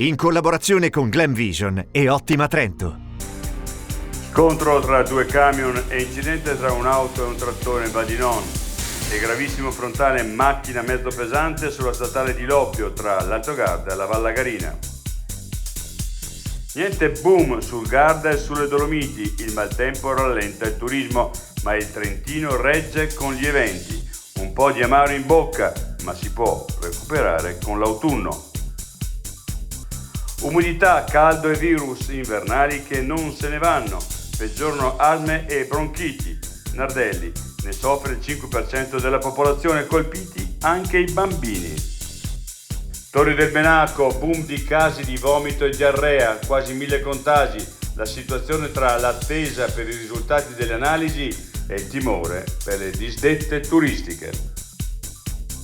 in collaborazione con Glen Vision e Ottima Trento. Scontro tra due camion e incidente tra un'auto e un trattore in Val di Non e gravissimo frontale macchina mezzo pesante sulla statale di Loppio tra l'Alto Garda e la Vallagarina. Niente boom sul Garda e sulle Dolomiti, il maltempo rallenta il turismo, ma il Trentino regge con gli eventi. Un po' di amaro in bocca, ma si può recuperare con l'autunno. Umidità, caldo e virus invernali che non se ne vanno, peggiorano asme e bronchiti. Nardelli, ne soffre il 5% della popolazione, colpiti anche i bambini. Torri del Benaco, boom di casi di vomito e diarrea, quasi 1000 contagi. La situazione tra l'attesa per i risultati delle analisi e il timore per le disdette turistiche.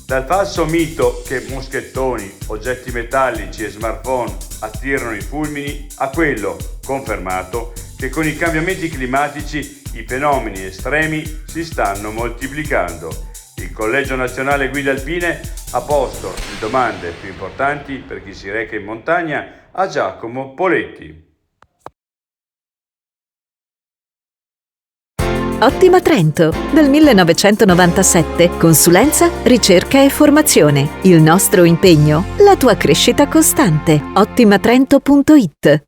Dal falso mito che moschettoni, oggetti metallici e smartphone attirano i fulmini a quello confermato che con i cambiamenti climatici i fenomeni estremi si stanno moltiplicando. Il Collegio Nazionale Guide Alpine ha posto le domande più importanti per chi si reca in montagna a Giacomo Poletti. Ottima Trento, dal 1997, consulenza, ricerca e formazione. Il nostro impegno, la tua crescita costante. Ottimatrento.it